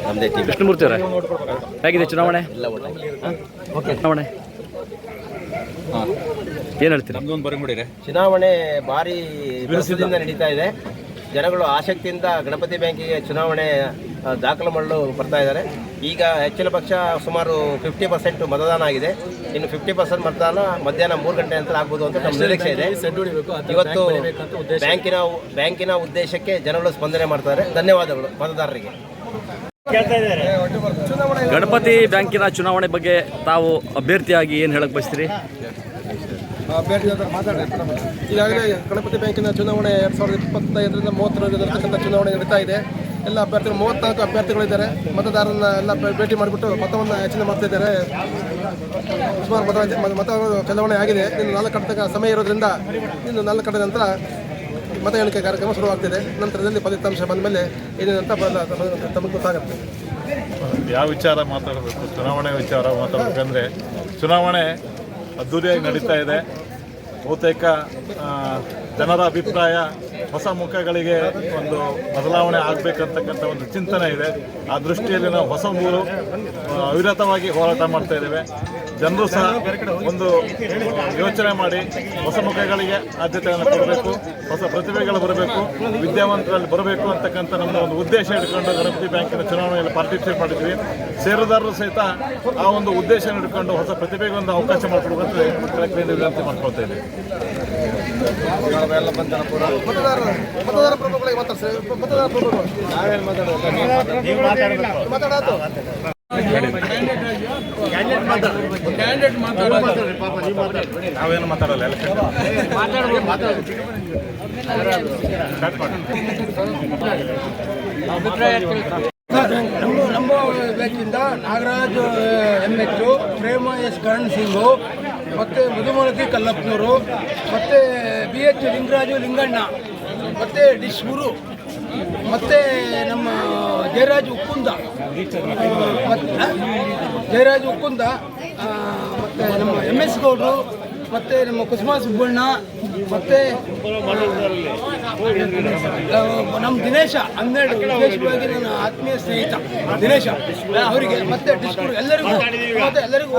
ನಮ್ಮದೇ ಟೀಮ್. ಕೃಷ್ಣಮೂರ್ತಿ ಅವರೇ, ಹೇಗಿದೆ ಚುನಾವಣೆ? ಚುನಾವಣೆ ಏನು ಹೇಳ್ತೀರಿ? ಚುನಾವಣೆ ಭಾರಿ ಬಿರುಸಿನಿಂದ ನಡೀತಾ ಇದೆ. ಜನಗಳು ಆಸಕ್ತಿಯಿಂದ ಗಣಪತಿ ಬ್ಯಾಂಕಿಗೆ ಚುನಾವಣೆ ದಾಖಲು ಮಾಡಲು ಬರ್ತಾ ಇದ್ದಾರೆ. ಈಗ ಹೆಚ್ಚಿನ ಪಕ್ಷ ಸುಮಾರು 50% ಮತದಾನ ಆಗಿದೆ. ಇನ್ನು 50% ಮತದಾನ ಮಧ್ಯಾಹ್ನ 3 ಗಂಟೆ ನಂತರ ಆಗ್ಬೋದು ಅಂತ ನಮ್ಮ ನಿರೀಕ್ಷೆ ಇದೆ. ಇವತ್ತು ಬ್ಯಾಂಕಿನ ಉದ್ದೇಶಕ್ಕೆ ಜನಗಳು ಸ್ಪಂದನೆ ಮಾಡ್ತಾರೆ. ಧನ್ಯವಾದಗಳು ಮತದಾರರಿಗೆ. ಗಣಪತಿ ಬ್ಯಾಂಕಿನ ಚುನಾವಣೆ ಬಗ್ಗೆ ತಾವು ಅಭ್ಯರ್ಥಿಯಾಗಿ ಏನು ಹೇಳಕ್ಕೆ ಬಯಸ್ತೀರಿ? ಅಭ್ಯರ್ಥಿ ಈಗಾಗಲೇ ಗಣಪತಿ ಬ್ಯಾಂಕಿನ ಚುನಾವಣೆ 2025ರಿಂದ 30ರವರೆಗೆ ನಡೀತಕ್ಕಂಥ ಚುನಾವಣೆ ನಡೀತಾ ಇದೆ. ಎಲ್ಲ ಅಭ್ಯರ್ಥಿಗಳು 34 ಅಭ್ಯರ್ಥಿಗಳಿದ್ದಾರೆ. ಮತದಾರರನ್ನ ಎಲ್ಲ ಭೇಟಿ ಮಾಡಿಬಿಟ್ಟು ಮತವನ್ನು ಹೆಚ್ಚಿನ ಮಾಡ್ತಾ ಇದ್ದಾರೆ. ಸುಮಾರು ಮತ ಚಲಾವಣೆ ಆಗಿದೆ. ಇನ್ನು 4 ಗಂಟೆ ಸಮಯ ಇರೋದ್ರಿಂದ ಇನ್ನು 4 ಗಂಟೆ ನಂತರ ಮತ ಎಣಿಕೆ ಕಾರ್ಯಕ್ರಮ ಶುರುವಾಗ್ತಿದೆ. ನಂತರದಲ್ಲಿ ಫಲಿತಾಂಶ ಬಂದ ಮೇಲೆ ಏನೇನಂತ ತಮಗೆ ಗೊತ್ತಾಗುತ್ತೆ. ಯಾವ ವಿಚಾರ ಮಾತಾಡಬೇಕು? ಚುನಾವಣೆ ವಿಚಾರ ಮಾತಾಡಬೇಕಂದ್ರೆ ಚುನಾವಣೆ ಅದ್ದೂರಿಯಾಗಿ ನಡೀತಾ ಇದೆ. ಬಹುತೇಕ ಜನರ ಅಭಿಪ್ರಾಯ ಹೊಸ ಮುಖಗಳಿಗೆ ಒಂದು ಬದಲಾವಣೆ ಆಗಬೇಕಂತಕ್ಕಂಥ ಒಂದು ಚಿಂತನೆ ಇದೆ. ಆ ದೃಷ್ಟಿಯಲ್ಲಿ ನಾವು ಹೊಸ ಮೂರು ಅವಿರತವಾಗಿ ಹೋರಾಟ ಮಾಡ್ತಾ ಇದ್ದೇವೆ. ಜನರು ಸಹ ಒಂದು ಯೋಚನೆ ಮಾಡಿ ಹೊಸ ಮುಖಗಳಿಗೆ ಆದ್ಯತೆಯನ್ನು ಕೊಡಬೇಕು, ಹೊಸ ಪ್ರತಿಭೆಗಳು ಬರಬೇಕು, ವಿದ್ಯಾವಂತರಲ್ಲಿ ಬರಬೇಕು ಅಂತಕ್ಕಂಥ ನಮ್ಮ ಒಂದು ಉದ್ದೇಶ ಇಟ್ಕೊಂಡು ಗಣಪತಿ ಬ್ಯಾಂಕಿನ ಚುನಾವಣೆಯಲ್ಲಿ ಪಾರ್ಟಿಸಿಪೇಟ್ ಮಾಡಿದ್ವಿ. ಷೇರುದಾರರು ಸಹಿತ ಆ ಒಂದು ಉದ್ದೇಶ ಇಟ್ಕೊಂಡು ಹೊಸ ಪ್ರತಿಭೆಗೆ ಒಂದು ಅವಕಾಶ ಮಾಡಿಕೊಡುವಂತೆ ವಿನಂತಿ ಮಾಡ್ಕೊಳ್ತಾ ಇದ್ದೀವಿ. ಮತದಾರ ಪ್ರಭುಗಳಿಗೆ ಮಾತಾಡ್ತಾರೆ. ಮತದಾರ ಪ್ರಭುಗಳು ನಾವೇನು ಮಾತಾಡೋದು ನಾವೇನು ಮಾತಾಡಲ್ಲ. ನಮ್ಮ ಬ್ಯಾಂಕಿಂದ ನಾಗರಾಜ್ MH, ಪ್ರೇಮ ಎಸ್ ಕರಣ್ ಸಿಂಗು, ಮತ್ತು ಮಧುಮಾಲತಿ ಕಲ್ಲಪ್ಪನವರು, ಮತ್ತು BH ಲಿಂಗರಾಜು ಲಿಂಗಣ್ಣ, ಮತ್ತು ಡಿಶ್ ಗುರು, ಮತ್ತು ನಮ್ಮ ಜಯರಾಜ್ ಉಕ್ಕುಂದ, ಮತ್ತು ನಮ್ಮ MS ಗೌಡರು, ಮತ್ತು ನಮ್ಮ ಕುಸುಮಾ ಸುಬ್ಬಣ್ಣ, ಮತ್ತು ನಮ್ಮ ದಿನೇಶ 12 ವಿಶೇಷವಾಗಿ ನನ್ನ ಆತ್ಮೀಯ ಸ್ನೇಹಿತ ದಿನೇಶ ಅವರಿಗೆ, ಮತ್ತು ಡಿಸ್ಕೂರ್ ಎಲ್ಲರಿಗೂ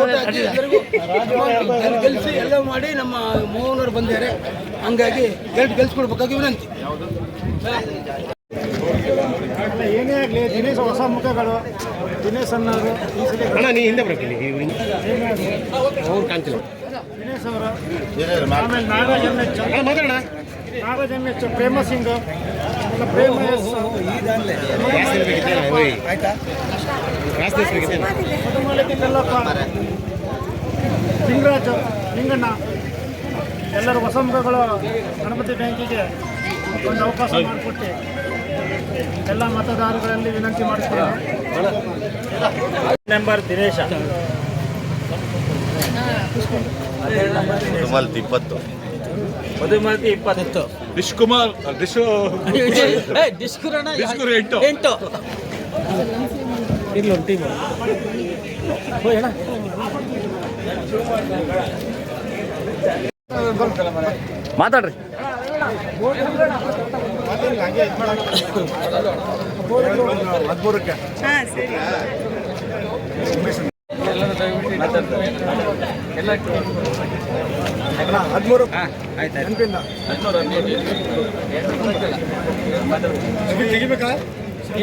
ಓಟ್ ಹಾಕಿ ಎಲ್ಲರಿಗೂ ಗೆಲ್ಲಿಸಿ ಎಲ್ಲ ಮಾಡಿ ನಮ್ಮ ಮೋಹನವರು ಬಂದಿದ್ದಾರೆ. ಹಂಗಾಗಿ ಗೆಲ್ಸ್ಕೊಡ್ಬೇಕಾಗಿ ವಿನಂತಿ. ಏನೇ ಆಗಲಿ ದಿನೇಶ್ ಹೊಸ ಮುಖಗಳು. ದಿನೇಶ್ ಅನ್ನೋರು ದಿನೇಶ್ ಅವರು, ಆಮೇಲೆ ನಾಗರಾಜ್ MH, ಪ್ರೇಮ ಸಿಂಗ್, ಪ್ರೇಮ ಮಧುಮಾಲತಿ ಕಲ್ಲಪ್ಪ, ಲಿಂಗರಾಜು ಲಿಂಗಣ್ಣ, ಎಲ್ಲರೂ ಹೊಸ ಮುಖಗಳು ಗಣಪತಿ ಬ್ಯಾಂಕಿಗೆ ಒಂದು ಅವಕಾಶ ಮಾಡಿಕೊಟ್ಟು ಎಲ್ಲ ಮತದಾರಗಳಲ್ಲಿ ವಿನಂತಿ ಮಾಡ್ತೇವೆ. ನಂಬರ್ ದಿನೇಶ, ಮಧುಮಾಲತಿ 20, ಡಿಶ್ಕುಮಾರ್ 8 ಇಲ್ಲೊಂದು ಟೀಮು ಹೋಗೋಣ. ಮಾತಾಡ್ರಿ.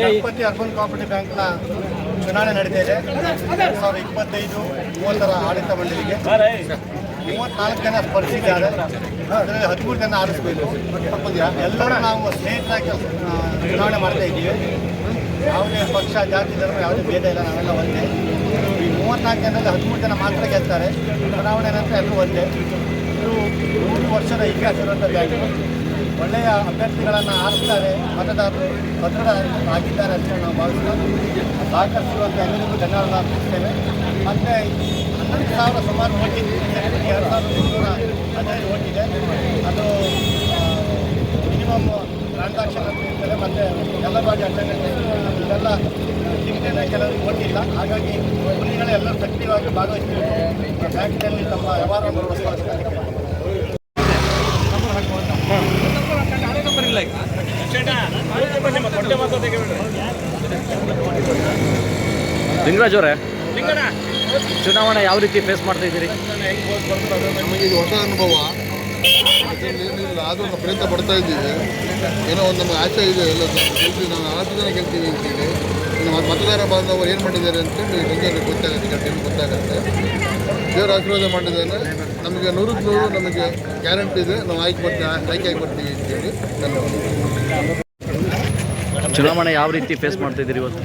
ಗಣಪತಿ ಅರ್ಬನ್ ಕೋಆಪರೇಟಿವ್ ಬ್ಯಾಂಕ್ನ ಚುನಾವಣೆ ನಡೀತಾ ಇದೆ. 2025-30ರ ಆಡಳಿತ ಮಂಡಳಿಗೆ 34 ಜನ ಸ್ಪರ್ಧಿಸಿದ್ದಾರೆ. ಅದರಲ್ಲಿ 13 ಜನ ಆರಿಸಬೇಕು. ಎಲ್ಲರೂ ನಾವು ಸ್ನೇಹಿತರಾಗಿ ಚುನಾವಣೆ ಮಾಡ್ತಾ ಇದ್ದೀವಿ. ಯಾವುದೇ ಪಕ್ಷ, ಜಾತಿ, ಧರ್ಮ ಯಾವುದೇ ಭೇದ ಇಲ್ಲ. ನಾವೆಲ್ಲ ಒಂದೇ. ಈ 34 ಜನರಲ್ಲಿ 13 ಜನ ಮಾತ್ರ ಗೆಲ್ತಾರೆ. ಚುನಾವಣೆ ನಂತರ ಎಲ್ಲರೂ ಒಂದೇ. ಇದು 100 ವರ್ಷದ ಇತಿಹಾಸ ಇರುವಂಥ ಬ್ಯಾಂಕು. ಒಳ್ಳೆಯ ಅಭ್ಯರ್ಥಿಗಳನ್ನು ಆರಿಸ್ತಾರೆ. ಮತದಾರರು ಭದ್ರರಾಗಿದ್ದಾರೆ ಅಂತ ನಾವು ಭಾವಿಸ್ತೀವಿ. ಸಹಕರಿಸಿರುವಂಥ ಎಲ್ಲರಿಗೂ ಧನ್ಯವಾದ ಅರ್ಪಿಸ್ತೇವೆ. ಮತ್ತು 11,000 ಸುಮಾರು ಓಟಿದೆ. 2,315 ಓಟಿದೆ. ಅದು ಮಿನಿಮಮ್ ಟ್ರಾನ್ಸಾಕ್ಷನ್ ಅಂತ ಇರ್ತದೆ. ಮತ್ತು ಎಲ್ಲ ಬಾಡಿ ಅಟೆಂಡೆನ್ಸ್ ಇದೆಲ್ಲ ಚಿಂತೆನೇ ಕೆಲವರಿಗೆ ಓಟಿಲ್ಲ. ಹಾಗಾಗಿ ಎಲ್ಲರೂ ಸಕ್ರಿಯವಾಗಿ ಭಾಗವಹಿಸಬೇಕು. ಬ್ಯಾಂಕಿನಲ್ಲಿ ತಮ್ಮ ವ್ಯವಹಾರವನ್ನು ನಡೆಸ್ಕೊಳ್ಳೋದಕ್ಕೆ ಲಿಂಗರಾಜ್ ಅವರೇ, ಚುನಾವಣೆ ಯಾವ ರೀತಿ ಫೇಸ್ ಮಾಡ್ತಾ ಇದ್ದೀರಿ? ನಮಗೆ ಇದು ಹೊಸ ಅನುಭವ, ಅದರಲ್ಲಿ ಏನಿಲ್ಲ ಆದರೂ ನಾವು ಪ್ರಯತ್ನ ಪಡ್ತಾ ಇದ್ದೀವಿ. ಏನೋ ಒಂದು ನಮಗೆ ಆಸೆ ಇದೆ, ಎಲ್ಲ ಗೆಲ್ತೀವಿ, ನಾವು 4 ಜನ ಗೆಲ್ತೀವಿ ಅಂತೇಳಿ. ಇನ್ನು ಮತದಾರ ಬಾಂಧವರು ಏನು ಮಾಡಿದ್ದಾರೆ ಅಂತೇಳಿ ಜನರಿಗೆ ಗೊತ್ತಾಗುತ್ತೆ, ಗೊತ್ತಾಗುತ್ತೆ. ದೇವರ ಆಶೀರ್ವಾದ ಮಾಡಿದ್ದಾನೆ, ನಮಗೆ 100ಕ್ಕೆ 100 ನಮಗೆ ಗ್ಯಾರಂಟಿ ಇದೆ, ನಾವು ಆಯ್ಕೆ ಆಗಿ ಬರ್ತೀವಿ ಅಂತೇಳಿ. ಧನ್ಯವಾದ. ಚುನಾವಣೆ ಯಾವ ರೀತಿ ಫೇಸ್ ಮಾಡ್ತಾ ಇದ್ದೀರಿ ಇವತ್ತು?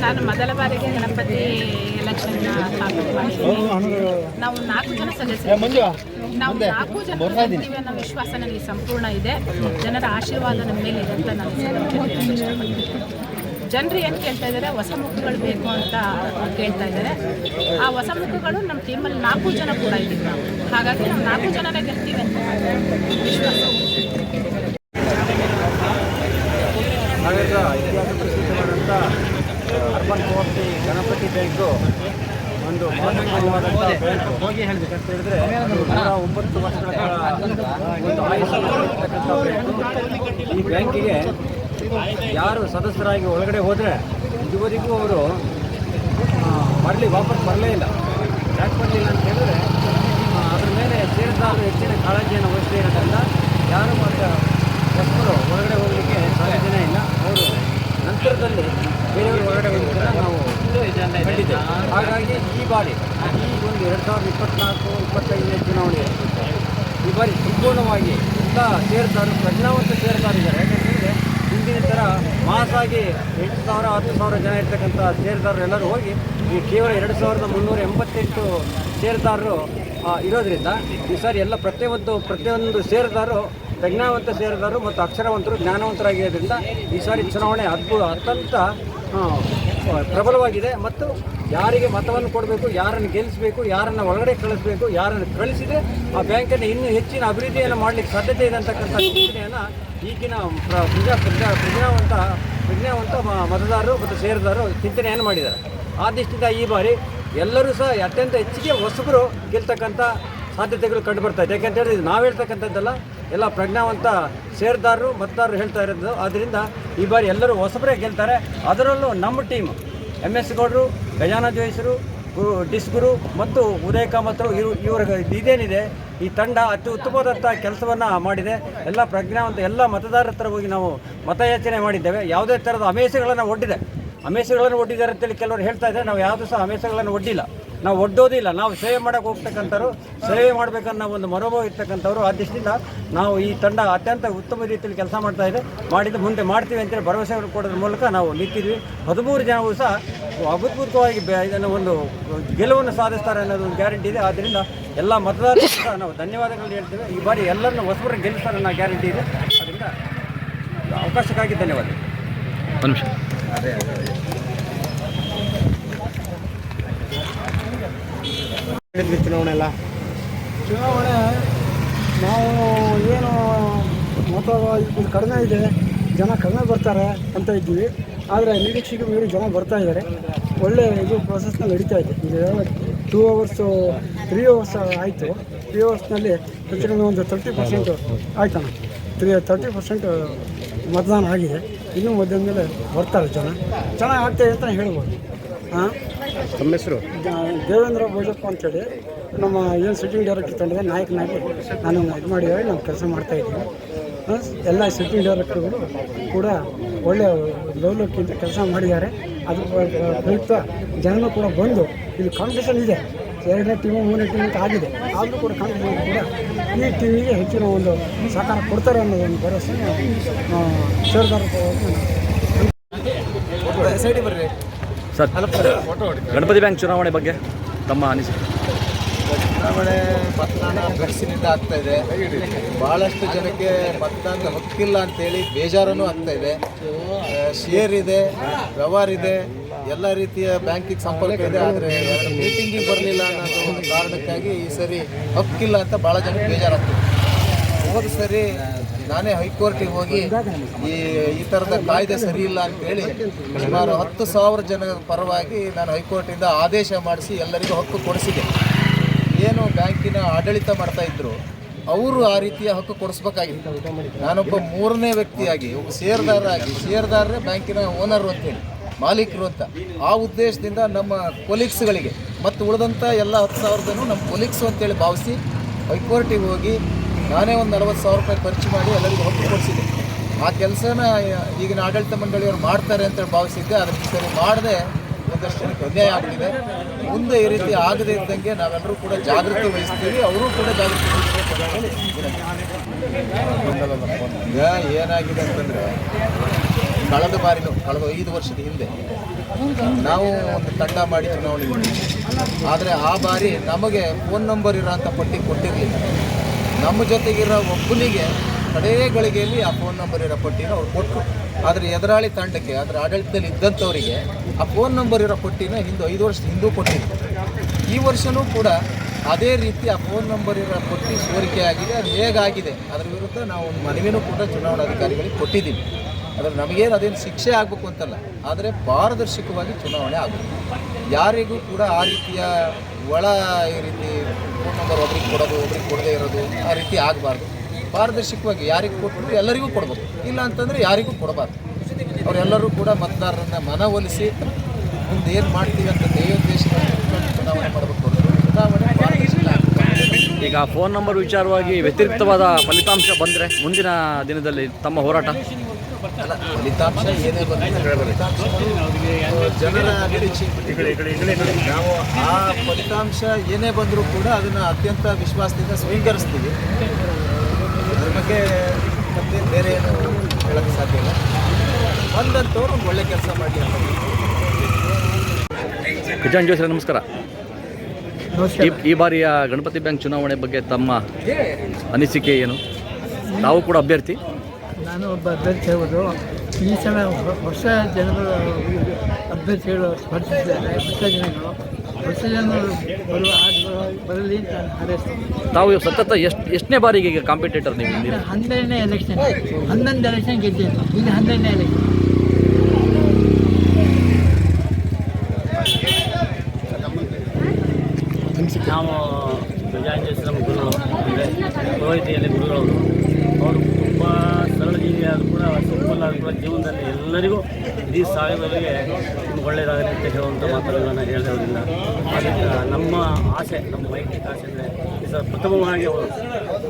ನಾನು ಮೊದಲ ಬಾರಿಗೆ ಗಣಪತಿ ಎಲೆಕ್ಷನ್ನ ನಾವು 4 ಜನ ಸದಸ್ಯರು, ನಾವು 4 ಜನ ಗೆಲ್ತೀವಿ ಅನ್ನೋ ವಿಶ್ವಾಸ ನನಗೆ ಸಂಪೂರ್ಣ ಇದೆ. ಜನರ ಆಶೀರ್ವಾದ ನಮ್ಮ ಮೇಲೆ ಇದೆ ಅಂತ ನಾನು ಇಷ್ಟಪಡ್ತೀನಿ. ಜನರು ಏನು ಕೇಳ್ತಾ ಇದ್ದಾರೆ, ಹೊಸ ಮುಖಗಳು ಬೇಕು ಅಂತ ಕೇಳ್ತಾ ಇದ್ದಾರೆ. ಆ ಹೊಸ ಮುಖಗಳು ನಮ್ಮ ಟೀಮಲ್ಲಿ 4 ಜನ ಕೂಡ ಇದ್ದೀವಿ ನಾವು. ಹಾಗಾಗಿ ನಾವು 4 ಜನನೇ ಗೆಲ್ತೀವಿ ಅಂತ ವಿಶ್ವಾಸ. ನಗರದ ಇತಿಹಾಸ ಪ್ರಸಿದ್ಧವಾದಂಥ ಅರ್ಬನ್ ಕೋಆಪರೇಟಿವ್ ಗಣಪತಿ ಬ್ಯಾಂಕು ಒಂದು ಮಹತ್ವವಾದಂಥ ಬ್ಯಾಂಕು. ಅಂತ ಹೇಳಿದ್ರೆ 109 ವರ್ಷಗಳ ಒಂದು ಆಯುಷ್ಯವಾಗಿರ್ತಕ್ಕಂಥ ಬ್ಯಾಂಕು. ಈ ಬ್ಯಾಂಕಿಗೆ ಯಾರು ಸದಸ್ಯರಾಗಿ ಒಳಗಡೆ ಹೋದರೆ ಇದುವರೆಗೂ ಅವರು ವಾಪಸ್ ಬರಲೇ ಇಲ್ಲ. ಯಾಕೆ ಬರಲಿಲ್ಲ ಅಂತ ಹೇಳಿದ್ರೆ ಅದ್ರ ಮೇಲೆ ಷೇರುದಾರರು ಹೆಚ್ಚಿನ ಕಾಳಜಿಯನ್ನು ವಹಿಸದೇ ಇರೋದ್ರಿಂದ ಯಾರು ಮತ್ತು ಹೊಸಬರು ಒಳಗಡೆ ಹೋಗಲಿಕ್ಕೆ ಸಾಧ್ಯನೇ ಇಲ್ಲ. ಅವರು ನಂತರದಲ್ಲಿ ಬೇರೆಯವರು ಒಳಗಡೆ ಹೋಗಿದ್ದನ್ನು ನಾವು ಕಂಡಿದ್ದೇವೆ. ಹಾಗಾಗಿ ಈ ಬಾರಿ ಈ ಒಂದು 2024-25ನೇ ಚುನಾವಣೆ ಈ ಬಾರಿ ಸಂಪೂರ್ಣವಾಗಿ ಎಲ್ಲ ಷೇರುದಾರರು ಪ್ರಜ್ಞಾವಂತ ಷೇರುದಾರಿದ್ದಾರೆ. ಯಾಕಂತಂದರೆ ಹಿಂದಿನ ಥರ ಮಾಸಾಗಿ 8,000 10,000 ಜನ ಇರ್ತಕ್ಕಂಥ ಷೇರುದಾರರು ಎಲ್ಲರೂ ಹೋಗಿ ಈ ಕೇವಲ 2,388 ಷೇರುದಾರರು ಇರೋದ್ರಿಂದ ಈ ಸಾರಿ ಎಲ್ಲ ಪ್ರತಿಯೊಂದು ಷೇರುದಾರರು ಪ್ರಜ್ಞಾವಂತ ಷೇರುದಾರರು ಮತ್ತು ಅಕ್ಷರವಂತರು ಜ್ಞಾನವಂತರಾಗಿರೋದ್ರಿಂದ ಈ ಸಾರಿ ಚುನಾವಣೆ ಅತ್ಯಂತ ಪ್ರಬಲವಾಗಿದೆ. ಮತ್ತು ಯಾರಿಗೆ ಮತವನ್ನು ಕೊಡಬೇಕು, ಯಾರನ್ನು ಗೆಲ್ಲಿಸಬೇಕು, ಯಾರನ್ನು ಒಳಗಡೆ ಕಳಿಸಬೇಕು, ಯಾರನ್ನು ಕಳಿಸಿದರೆ ಆ ಬ್ಯಾಂಕನ್ನು ಇನ್ನೂ ಹೆಚ್ಚಿನ ಅಭಿವೃದ್ಧಿಯನ್ನು ಮಾಡಲಿಕ್ಕೆ ಸಾಧ್ಯತೆ ಇದೆ ಅಂತಕ್ಕಂಥ ಸೂಚನೆಯನ್ನು ಈಗಿನ ಪ್ರಜ್ಞಾವಂತ ಮತದಾರರು ಮತ್ತು ಷೇರುದಾರರು ಚಿಂತನೆಯನ್ನು ಮಾಡಿದ್ದಾರೆ. ಆ ದೃಷ್ಟಿಯಿಂದ ಈ ಬಾರಿ ಎಲ್ಲರೂ ಸಹ ಅತ್ಯಂತ ಹೆಚ್ಚಿಗೆ ಹೊಸಬರು ಗೆಲ್ತಕ್ಕಂಥ ಸಾಧ್ಯತೆಗಳು ಕಂಡುಬರ್ತಾ ಇದೆ. ಯಾಕೆಂತ ಹೇಳಿದ್ರೆ ನಾವು ಹೇಳ್ತಕ್ಕಂಥದ್ದಲ್ಲ, ಎಲ್ಲ ಪ್ರಜ್ಞಾವಂತ ಷೇರುದಾರರು ಮತದಾರರು ಹೇಳ್ತಾ ಇರೋದು. ಆದ್ದರಿಂದ ಈ ಬಾರಿ ಎಲ್ಲರೂ ಹೊಸಬರೇ ಗೆಲ್ತಾರೆ. ಅದರಲ್ಲೂ ನಮ್ಮ ಟೀಮು MS ಗೌಡರು, ಗಜಾನ ಜೋಯಿಸರು, ಡಿಸ್ಗುರು ಮತ್ತು ಉದಯ ಕಾಮತ್ರು ಇವರ ಇದೇನಿದೆ ಈ ತಂಡ ಅತಿ ಉತ್ತಮವಾದಂಥ ಕೆಲಸವನ್ನು ಮಾಡಿದೆ. ಎಲ್ಲ ಪ್ರಜ್ಞಾವಂತ ಎಲ್ಲ ಮತದಾರರ ಹತ್ರ ಹೋಗಿ ನಾವು ಮತಯಾಚನೆ ಮಾಡಿದ್ದೇವೆ. ಯಾವುದೇ ಥರದ ಅಮೇಸೆಗಳನ್ನು ಒಡ್ಡಿದ್ದಾರೆ ಅಂತೇಳಿ ಕೆಲವರು ಹೇಳ್ತಾ ಇದ್ದಾರೆ. ನಾವು ಯಾವುದೂ ಸಹ ಅಮೇಸೆಗಳನ್ನು ಒಡ್ಡಿಲ್ಲ, ನಾವು ಒಡ್ಡೋದಿಲ್ಲ. ನಾವು ಸೇವೆ ಮಾಡೋಕ್ಕೆ ಹೋಗ್ತಕ್ಕಂಥವ್ರು, ಸೇವೆ ಮಾಡಬೇಕನ್ನೋ ಒಂದು ಮನೋಭಾವ ಇರ್ತಕ್ಕಂಥವ್ರು. ಆ ದೃಷ್ಟಿಯಿಂದ ನಾವು ಈ ತಂಡ ಅತ್ಯಂತ ಉತ್ತಮ ರೀತಿಯಲ್ಲಿ ಕೆಲಸ ಮಾಡಿದ್ದು ಮುಂದೆ ಮಾಡ್ತೀವಿ ಅಂತೇಳಿ ಭರವಸೆ ಕೊಡೋದ್ರ ಮೂಲಕ ನಾವು ನಿಂತಿದ್ವಿ. 13 ಜನವೂ ಸಹ ಅಭೂತಪೂರ್ವವಾಗಿ ಇದನ್ನು ಒಂದು ಗೆಲುವನ್ನು ಸಾಧಿಸ್ತಾರೆ ಅನ್ನೋದು ಒಂದು ಗ್ಯಾರಂಟಿ ಇದೆ. ಆದ್ದರಿಂದ ಎಲ್ಲ ಮತದಾರರು ಸಹ ನಾವು ಧನ್ಯವಾದಗಳನ್ನು ಹೇಳ್ತೇವೆ. ಈ ಬಾರಿ ಎಲ್ಲರನ್ನು ಹೊಸಬರು ಗೆಲ್ಲಿಸ್ತಾರೆ ಅನ್ನೋ ಗ್ಯಾರಂಟಿ ಇದೆ. ಅದರಿಂದ ಅವಕಾಶಕ್ಕಾಗಿ ಧನ್ಯವಾದ. ಒಂದು ನಿಮಿಷ. ಚುನಾವಣೆ ನಾವು ಏನು ಮತ ಇದು ಕಡಿಮೆ ಇದೆ, ಜನ ಕಡಿಮೆ ಬರ್ತಾರೆ ಅಂತ ಇದ್ದೀವಿ. ಆದರೆ ನಿರೀಕ್ಷೆಗೆ ಮೀರಿ ಜನ ಬರ್ತಾ ಇದ್ದಾರೆ. ಒಳ್ಳೆ ಇದು ಪ್ರೊಸೆಸ್ನ ನಡೀತಾ ಇದೆ. ಈಗ 2 hours 3 hours ಆಯಿತು. 3 hours ಹೆಚ್ಚಿನ ಒಂದು 30% ಆಯ್ತಾನ. 30% ಮತದಾನ ಆಗಿದೆ. ಇನ್ನೂ ಮಧ್ಯಾಹ್ನ ಮೇಲೆ ಬರ್ತಾರೆ ಜನ. ಚೆನ್ನಾಗಿ ಆಗ್ತಾಯಿದೆ ಅಂತ ಹೇಳ್ಬೋದು. ನಮ್ಮ ಹೆಸರು ದೇವೇಂದ್ರ ಭೋಜಪ್ಪ ಅಂತೇಳಿ ನಮ್ಮ ಏನು ಸಿಟ್ಟಿಂಗ್ ಡೈರೆಕ್ಟರ್ ತಂಡದ ನಾಯಕನಾಗಿ ನಾನು ಇದು ಮಾಡಿದ್ದಾರೆ. ನಾವು ಕೆಲಸ ಮಾಡ್ತಾಯಿದ್ದೀವಿ. ಎಲ್ಲ ಸಿಟ್ಟಿಂಗ್ ಡೈರೆಕ್ಟರ್ಗಳು ಕೂಡ ಒಳ್ಳೆಯ ಲವಲಕ್ಕಿಂತ ಕೆಲಸ ಮಾಡಿದ್ದಾರೆ. ಅದು ಪ್ರಯುಕ್ತ ಜನರು ಕೂಡ ಬಂದು ಇಲ್ಲಿ ಕಾಂಪಿಟೇಷನ್ ಇದೆ. 2ನೇ ಟೀಮು 3ನೇ ಟೀಮ್ ಅಂತ ಆಗಿದೆ. ಆದರೂ ಕೂಡ ಕಾಂಪಿಟೇಷನ್ ಕೂಡ ಈ ಟೀಮಿಗೆ ಹೆಚ್ಚಿನ ಒಂದು ಸಹಕಾರ ಕೊಡ್ತಾರೆ ಅನ್ನೋದು ಒಂದು ಭರವಸೆ ಷೇರುದಾರರು. ಸರ್, ಗಣಪತಿ ಬ್ಯಾಂಕ್ ಚುನಾವಣೆ ಬಗ್ಗೆ ತಮ್ಮ ಅನಿಸಿಕೆ? ಚುನಾವಣೆ ಮತದಾನ ಗಡಿಸಿನಿಂದ ಆಗ್ತಾ ಇದೆ. ಭಾಳಷ್ಟು ಜನಕ್ಕೆ ಮತದಾನದ ಹಕ್ಕಿಲ್ಲ ಅಂತೇಳಿ ಬೇಜಾರನೂ ಆಗ್ತಾ ಇದೆ. ಶೇರ್ ಇದೆ, ವ್ಯವಹಾರ ಇದೆ, ಎಲ್ಲ ರೀತಿಯ ಬ್ಯಾಂಕಿಗೆ ಸಂಪರ್ಕ ಇದೆ. ಆದರೆ ಮೀಟಿಂಗಿಗೆ ಬರಲಿಲ್ಲ ಅನ್ನೋದು ಒಂದು ಕಾರಣಕ್ಕಾಗಿ ಈ ಸರಿ ಹಕ್ಕಿಲ್ಲ ಅಂತ ಭಾಳ ಜನಕ್ಕೆ ಬೇಜಾರಾಗ್ತದೆ. ಹೋದ ಸರಿ ನಾನೇ ಹೈಕೋರ್ಟಿಗೆ ಹೋಗಿ ಈ ಥರದ ಕಾಯ್ದೆ ಸರಿ ಇಲ್ಲ ಅಂತೇಳಿ ಸುಮಾರು 10,000 ಜನರ ಪರವಾಗಿ ನಾನು ಹೈಕೋರ್ಟಿಂದ ಆದೇಶ ಮಾಡಿಸಿ ಎಲ್ಲರಿಗೂ ಹಕ್ಕು ಕೊಡಿಸಿದೆ. ಏನು ಬ್ಯಾಂಕಿನ ಆಡಳಿತ ಮಾಡ್ತಾಯಿದ್ರು ಅವರು ಆ ರೀತಿಯ ಹಕ್ಕು ಕೊಡಿಸ್ಬೇಕಾಗಿತ್ತು. ನಾನೊಬ್ಬ ಮೂರನೇ ವ್ಯಕ್ತಿಯಾಗಿ ಒಬ್ಬ ಷೇರ್ದಾರರೇ ಬ್ಯಾಂಕಿನ ಓನರು ಅಂತೇಳಿ, ಮಾಲೀಕರು ಅಂತ, ಆ ಉದ್ದೇಶದಿಂದ ನಮ್ಮ ಕೊಲೀಗ್ಸ್ಗಳಿಗೆ ಮತ್ತು ಉಳಿದಂಥ ಎಲ್ಲ 10,000 ನಮ್ಮ ಕೊಲೀಗ್ಸು ಅಂತೇಳಿ ಭಾವಿಸಿ ಹೈಕೋರ್ಟಿಗೆ ಹೋಗಿ ನಾನೇ ಒಂದು 40,000 ರೂಪಾಯಿ ಖರ್ಚು ಮಾಡಿ ಎಲ್ಲರಿಗೂ ಹಕ್ಕು ಕೊಡಿಸಿದೆ. ಆ ಕೆಲಸನ ಈಗಿನ ಆಡಳಿತ ಮಂಡಳಿಯವರು ಮಾಡ್ತಾರೆ ಅಂತೇಳಿ ಭಾವಿಸಿದ್ದೆ. ಅದಕ್ಕೆ ಸರಿ ಮಾಡದೆ ಒಂದಷ್ಟು ಜನಕ್ಕೆ ಅನ್ಯಾಯ ಆಗಿದೆ. ಮುಂದೆ ಈ ರೀತಿ ಆಗದೇ ಇದ್ದಂಗೆ ನಾವೆಲ್ಲರೂ ಕೂಡ ಜಾಗೃತಿ ವಹಿಸ್ತೀವಿ, ಅವರು ಕೂಡ ಜಾಗೃತಿ ವಹಿಸಬೇಕು ಅಂತ ಹೇಳಿ ಈಗ ಏನಾಗಿದೆ ಅಂತಂದರೆ, ಕಳೆದ 5 ವರ್ಷದ ಹಿಂದೆ ನಾವು ಒಂದು ತಂಡ ಮಾಡಿ ಚುನಾವಣೆ ಮಾಡಿದ್ವಿ. ಆದರೆ ಆ ಬಾರಿ ನಮಗೆ ಫೋನ್ ನಂಬರ್ ಇರೋಂಥ ಪಟ್ಟಿ ಕೊಟ್ಟಿರಲಿಲ್ಲ. ನಮ್ಮ ಜೊತೆಗಿರೋ ಒಬ್ಬನಿಗೆ ಕಡೇ ಗಳಿಗೆಯಲ್ಲಿ ಆ ಫೋನ್ ನಂಬರ್ ಇರೋ ಪಟ್ಟಿನ ಅವ್ರು ಕೊಟ್ಟರು. ಆದರೆ ಎದುರಾಳಿ ತಂಡಕ್ಕೆ, ಅದರ ಆಡಳಿತದಲ್ಲಿ ಇದ್ದಂಥವರಿಗೆ ಆ ಫೋನ್ ನಂಬರ್ ಇರೋ ಪಟ್ಟಿನ 5 ವರ್ಷದ ಹಿಂದೂ ಕೊಟ್ಟಿದ್ರು. ಈ ವರ್ಷವೂ ಕೂಡ ಅದೇ ರೀತಿ ಆ ಫೋನ್ ನಂಬರ್ ಇರೋ ಪಟ್ಟಿ ಸೋರಿಕೆ ಆಗಿದೆ. ಅದು ಹೇಗಾಗಿದೆ ಅದರ ವಿರುದ್ಧ ನಾವು ಒಂದು ಮನವಿನೂ ಕೂಡ ಚುನಾವಣಾಧಿಕಾರಿಗಳಿಗೆ ಕೊಟ್ಟಿದ್ದೀವಿ. ಆದರೆ ನಮಗೇನು ಅದೇನು ಶಿಕ್ಷೆ ಆಗಬೇಕು ಅಂತಲ್ಲ, ಆದರೆ ಪಾರದರ್ಶಕವಾಗಿ ಚುನಾವಣೆ ಆಗಬೇಕು. ಯಾರಿಗೂ ಕೂಡ ಆ ರೀತಿಯ ಈ ರೀತಿ ಫೋನ್ ನಂಬರ್ ಒಬ್ರಿಗೆ ಕೊಡೋದು, ಒಬ್ರಿಗೆ ಕೊಡದೇ ಇರೋದು ಆ ರೀತಿ ಆಗಬಾರ್ದು. ಪಾರದರ್ಶಕವಾಗಿ ಯಾರಿಗೆ ಕೊಟ್ಟರು ಎಲ್ಲರಿಗೂ ಕೊಡಬೇಕು, ಇಲ್ಲ ಅಂತಂದರೆ ಯಾರಿಗೂ ಕೊಡಬಾರ್ದು. ಅವರೆಲ್ಲರೂ ಕೂಡ ಮತದಾರರನ್ನು ಮನವೊಲಿಸಿ ಮುಂದೆ ಏನು ಮಾಡ್ತೀವಿ ಅಂತ ಧ್ಯೇಯೋದ್ದೇಶವನ್ನು ಚುನಾವಣೆ ಮಾಡಬೇಕು. ಚುನಾವಣೆ ಪಾರದರ್ಶಕ ಆಗಬೇಕು. ಈಗ ಫೋನ್ ನಂಬರ್ ವಿಚಾರವಾಗಿ ವ್ಯತಿರಿಕ್ತವಾದ ಫಲಿತಾಂಶ ಬಂದರೆ ಮುಂದಿನ ದಿನದಲ್ಲಿ ತಮ್ಮ ಹೋರಾಟ? ಅಲ್ಲ, ಫಲಿತಾಂಶ ಏನೇ ಬಂದರೆ ಜನರ ನಿರೀಕ್ಷೆ ನಾವು ಆ ಫಲಿತಾಂಶ ಏನೇ ಬಂದರೂ ಕೂಡ ಅದನ್ನು ಅತ್ಯಂತ ವಿಶ್ವಾಸದಿಂದ ಸ್ವೀಕರಿಸ್ತೀವಿ. ಅದ್ರ ಬಗ್ಗೆ ಮತ್ತೆ ಬೇರೆ ಏನು ಹೇಳೋಕ್ಕೆ ಸಾಧ್ಯ ಇಲ್ಲ. ಬಂದಂಥವ್ರು ಒಂದು ಒಳ್ಳೆ ಕೆಲಸ ಮಾಡಲಿ ಅಂತ. ಖಜಾಂಚಿ ಜೋಶಿ ನಮಸ್ಕಾರ. ಈ ಬಾರಿಯ ಗಣಪತಿ ಬ್ಯಾಂಕ್ ಚುನಾವಣೆ ಬಗ್ಗೆ ತಮ್ಮ ಅನಿಸಿಕೆ ಏನು? ನಾವು ಕೂಡ ಅಭ್ಯರ್ಥಿ. ನಾನು ಒಬ್ಬ ಅಭ್ಯರ್ಥಿ ಹೇಳ್ಬೋದು. ಈ ಸಲ ಹೊಸ ಜನಗಳು ಅಭ್ಯರ್ಥಿಗಳು ಸ್ಪರ್ಧಿಸಿದ್ದಾರೆ. ಹೊಸ ಜನರು ಬರಲಿ ಅಂತ ಹಾರೈಸ್ತೀನಿ. ತಾವು ಸತತ ಎಷ್ಟನೇ ಬಾರಿಗೆ ಈಗ ಕಾಂಪಿಟೇಟರ್ ನೀವು? 11ನೇ ಎಲೆಕ್ಷನ್, 11 ಎಲೆಕ್ಷನ್ ಗೆದ್ದಿದ್ದು, ಈಗ 12ನೇ ಎಲೆಕ್ಷನ್. ನಾವು ಗಜಾಂಜೇಶ್ವರಂ ಗುರು ಅಂದರೆ ಪುರೋಹಿತಿಯಲ್ಲಿ ಗುರುಗಳು ಅವರು ತುಂಬ ಸರಳ ಜೀವಿಯಾದರೂ ಕೂಡ ಸಿಂಪಲ್ ಆದರೂ ಕೂಡ ಜೀವನದಲ್ಲಿ ಎಲ್ಲರಿಗೂ ಇಡೀ ಸಾಯೋದವರಿಗೆ ಒಳ್ಳೆಯದಾಗಲಿ ಅಂತ ಹೇಳುವಂಥ ಮಾತುಗಳನ್ನು ಹೇಳೋದಿಲ್ಲ. ಅದಕ್ಕೆ ನಮ್ಮ ಆಸೆ, ನಮ್ಮ ವೈಯಕ್ತಿಕ ಆಸೆ ಅಂದರೆ ಈ ಸಲ ಪ್ರಥಮವಾಗಿ ಅವರು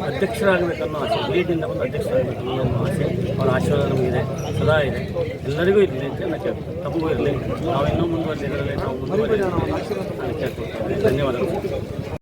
ಅಧ್ಯಕ್ಷರಾಗಬೇಕನ್ನೋ ಆಸೆ, ಲೀಡಿಂದ ಬಂದು ಅಧ್ಯಕ್ಷರಾಗಬೇಕನ್ನೋ ನಮ್ಮ ಆಸೆ. ಅವರ ಆಶೀರ್ವಾದ ನಮಗಿದೆ, ಸದಾ ಇದೆ, ಎಲ್ಲರಿಗೂ ಇರಲಿ ಅಂತ ನಾನು ಕೇಳ್ತೀನಿ. ತಮಗೂ ಇರಲಿ, ನಾವು ಇನ್ನೂ ಮುಂದುವರೆದಿರಲಿ, ನಾವು ಮುಂದುವರೆದ ನಾನು ಕೇಳ್ತೀನಿ. ಧನ್ಯವಾದಗಳು.